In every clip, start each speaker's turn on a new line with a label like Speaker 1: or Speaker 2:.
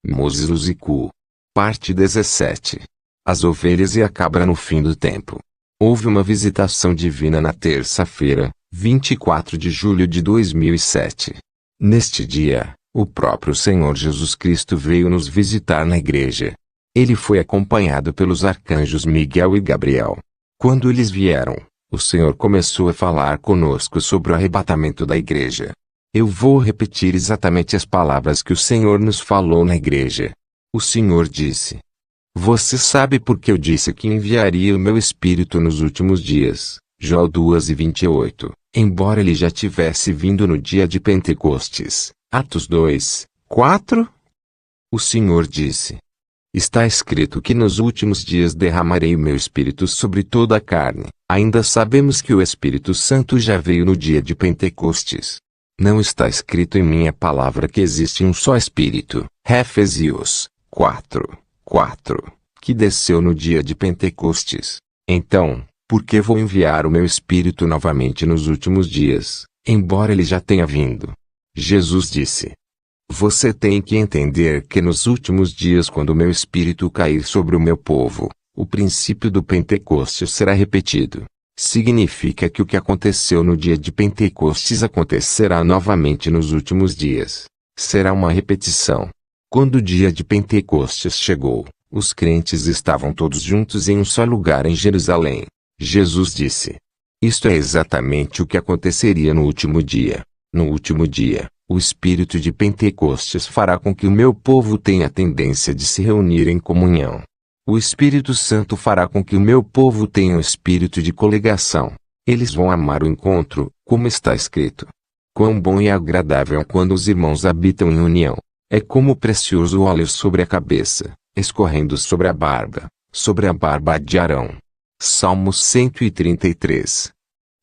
Speaker 1: Moses e Cu. Parte 17. As ovelhas e a cabra no fim do tempo. Houve uma visitação divina na terça-feira, 24 de julho de 2007. Neste dia, o próprio Senhor Jesus Cristo veio nos visitar na igreja. Ele foi acompanhado pelos arcanjos Miguel e Gabriel. Quando eles vieram, o Senhor começou a falar conosco sobre o arrebatamento da igreja. Eu vou repetir exatamente as palavras que o Senhor nos falou na igreja. O Senhor disse: Você sabe porque eu disse que enviaria o meu Espírito nos últimos dias. Joel 2:28. Embora ele já tivesse vindo no dia de Pentecostes. Atos 2:4. O Senhor disse: Está escrito que nos últimos dias derramarei o meu Espírito sobre toda a carne. Ainda sabemos que o Espírito Santo já veio no dia de Pentecostes. Não está escrito em minha palavra que existe um só Espírito. Efésios 4:4, que desceu no dia de Pentecostes. Então, por que vou enviar o meu Espírito novamente nos últimos dias, embora ele já tenha vindo? Jesus disse: Você tem que entender que nos últimos dias, quando o meu Espírito cair sobre o meu povo, o princípio do Pentecostes será repetido. Significa que o que aconteceu no dia de Pentecostes acontecerá novamente nos últimos dias. Será uma repetição. Quando o dia de Pentecostes chegou, os crentes estavam todos juntos em um só lugar em Jerusalém. Jesus disse: Isto é exatamente o que aconteceria no último dia. No último dia, o Espírito de Pentecostes fará com que o meu povo tenha a tendência de se reunir em comunhão. O Espírito Santo fará com que o meu povo tenha um espírito de coligação. Eles vão amar o encontro, como está escrito. Quão bom e agradável é quando os irmãos habitam em união. É como precioso óleo sobre a cabeça, escorrendo sobre a barba de Arão. Salmo 133.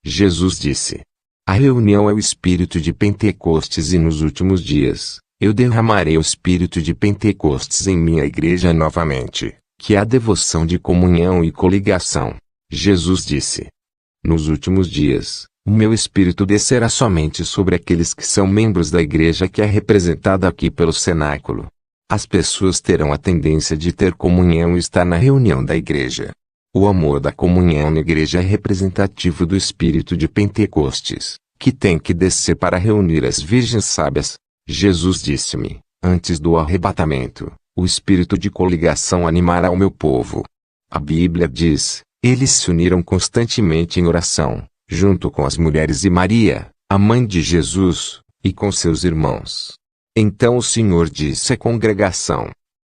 Speaker 1: Jesus disse: A reunião é o Espírito de Pentecostes e nos últimos dias, eu derramarei o Espírito de Pentecostes em minha igreja novamente, que é a devoção de comunhão e coligação. Jesus disse: Nos últimos dias, o meu Espírito descerá somente sobre aqueles que são membros da igreja que é representada aqui pelo cenáculo. As pessoas terão a tendência de ter comunhão e estar na reunião da igreja. O amor da comunhão na igreja é representativo do Espírito de Pentecostes, que tem que descer para reunir as virgens sábias. Jesus disse-me, antes do arrebatamento, o Espírito de coligação animará o meu povo. A Bíblia diz: Eles se uniram constantemente em oração, junto com as mulheres e Maria, a mãe de Jesus, e com seus irmãos. Então o Senhor disse à congregação: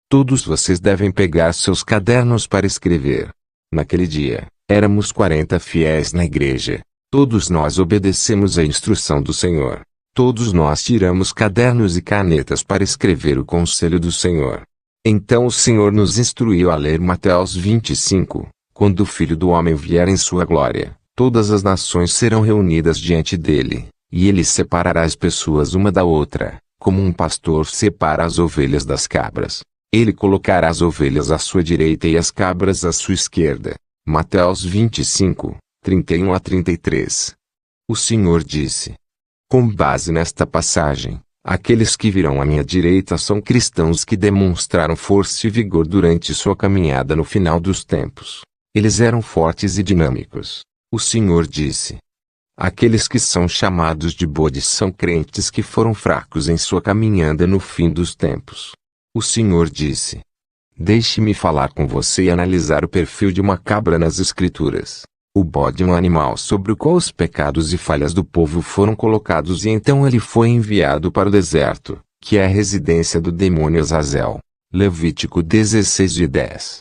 Speaker 1: Todos vocês devem pegar seus cadernos para escrever. Naquele dia, éramos 40 fiéis na igreja. Todos nós obedecemos à instrução do Senhor. Todos nós tiramos cadernos e canetas para escrever o conselho do Senhor. Então o Senhor nos instruiu a ler Mateus 25, quando o Filho do Homem vier em sua glória, todas as nações serão reunidas diante dele, e ele separará as pessoas uma da outra, como um pastor separa as ovelhas das cabras. Ele colocará as ovelhas à sua direita e as cabras à sua esquerda. Mateus 25, 31-33. O Senhor disse: Com base nesta passagem, aqueles que virão à minha direita são cristãos que demonstraram força e vigor durante sua caminhada no final dos tempos. Eles eram fortes e dinâmicos. O Senhor disse: Aqueles que são chamados de bodes são crentes que foram fracos em sua caminhada no fim dos tempos. O Senhor disse: Deixe-me falar com você e analisar o perfil de uma cabra nas Escrituras. O bode é um animal sobre o qual os pecados e falhas do povo foram colocados, e então ele foi enviado para o deserto, que é a residência do demônio Azazel. Levítico 16:10.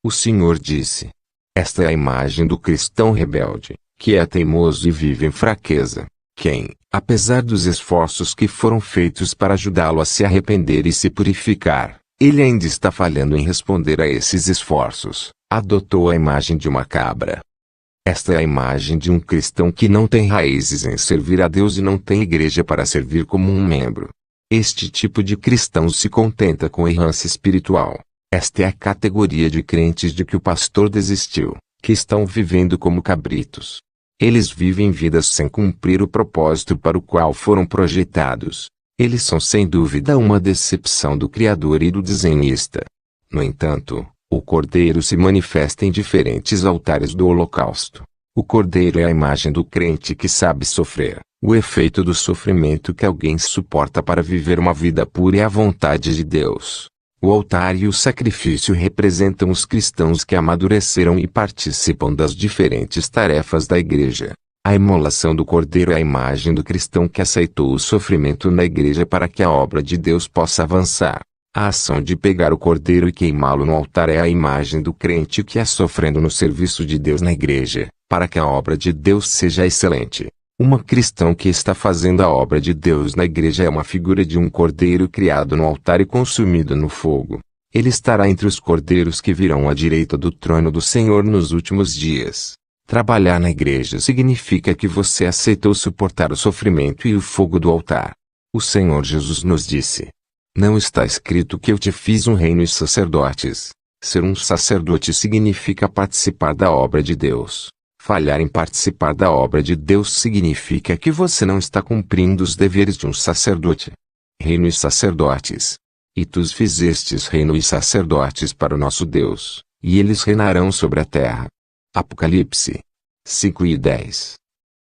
Speaker 1: O Senhor disse: Esta é a imagem do cristão rebelde, que é teimoso e vive em fraqueza. Quem, apesar dos esforços que foram feitos para ajudá-lo a se arrepender e se purificar, ele ainda está falhando em responder a esses esforços, adotou a imagem de uma cabra. Esta é a imagem de um cristão que não tem raízes em servir a Deus e não tem igreja para servir como um membro. Este tipo de cristão se contenta com errância espiritual. Esta é a categoria de crentes de que o pastor desistiu, que estão vivendo como cabritos. Eles vivem vidas sem cumprir o propósito para o qual foram projetados. Eles são sem dúvida uma decepção do Criador e do desenhista. No entanto, o Cordeiro se manifesta em diferentes altares do holocausto. O Cordeiro é a imagem do crente que sabe sofrer. O efeito do sofrimento que alguém suporta para viver uma vida pura é a vontade de Deus. O altar e o sacrifício representam os cristãos que amadureceram e participam das diferentes tarefas da igreja. A imolação do Cordeiro é a imagem do cristão que aceitou o sofrimento na igreja para que a obra de Deus possa avançar. A ação de pegar o Cordeiro e queimá-lo no altar é a imagem do crente que é sofrendo no serviço de Deus na igreja, para que a obra de Deus seja excelente. Uma cristão que está fazendo a obra de Deus na igreja é uma figura de um cordeiro criado no altar e consumido no fogo. Ele estará entre os cordeiros que virão à direita do trono do Senhor nos últimos dias. Trabalhar na igreja significa que você aceitou suportar o sofrimento e o fogo do altar. O Senhor Jesus nos disse: não está escrito que eu te fiz um reino e sacerdotes. Ser um sacerdote significa participar da obra de Deus. Falhar em participar da obra de Deus significa que você não está cumprindo os deveres de um sacerdote. Reino e sacerdotes. E tu os fizestes reino e sacerdotes para o nosso Deus, e eles reinarão sobre a terra. Apocalipse 5:10.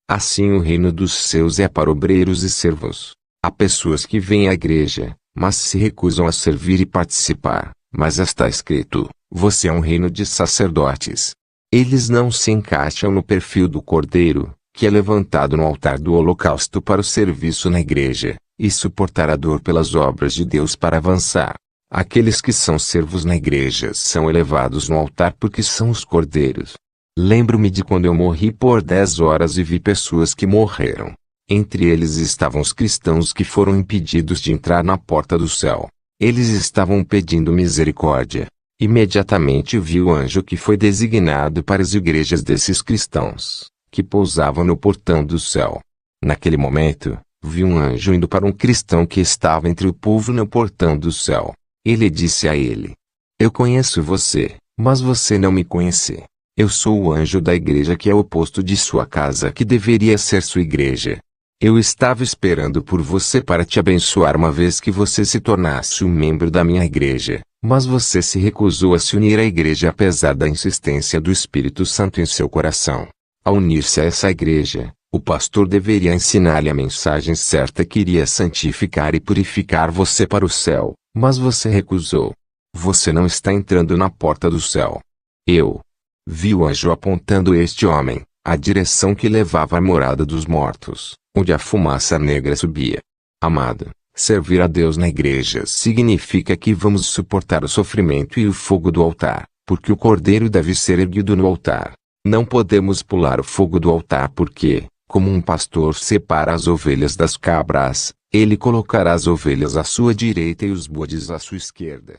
Speaker 1: Assim o reino dos céus é para obreiros e servos. Há pessoas que vêm à igreja, mas se recusam a servir e participar, mas está escrito: você é um reino de sacerdotes. Eles não se encaixam no perfil do Cordeiro, que é levantado no altar do holocausto para o serviço na igreja, e suportar a dor pelas obras de Deus para avançar. Aqueles que são servos na igreja são elevados no altar porque são os cordeiros. Lembro-me de quando eu morri por 10 horas e vi pessoas que morreram. Entre eles estavam os cristãos que foram impedidos de entrar na porta do céu. Eles estavam pedindo misericórdia. Imediatamente vi o anjo que foi designado para as igrejas desses cristãos, que pousavam no portão do céu. Naquele momento, vi um anjo indo para um cristão que estava entre o povo no portão do céu. Ele disse a ele: eu conheço você, mas você não me conhece. Eu sou o anjo da igreja que é o oposto de sua casa que deveria ser sua igreja. Eu estava esperando por você para te abençoar uma vez que você se tornasse um membro da minha igreja, mas você se recusou a se unir à igreja apesar da insistência do Espírito Santo em seu coração. Ao unir-se a essa igreja, o pastor deveria ensinar-lhe a mensagem certa que iria santificar e purificar você para o céu, mas você recusou. Você não está entrando na porta do céu. Eu vi o anjo apontando este homem, a direção que levava à morada dos mortos, onde a fumaça negra subia. Amado, servir a Deus na igreja significa que vamos suportar o sofrimento e o fogo do altar, porque o cordeiro deve ser erguido no altar. Não podemos pular o fogo do altar porque, como um pastor separa as ovelhas das cabras, ele colocará as ovelhas à sua direita e os bodes à sua esquerda.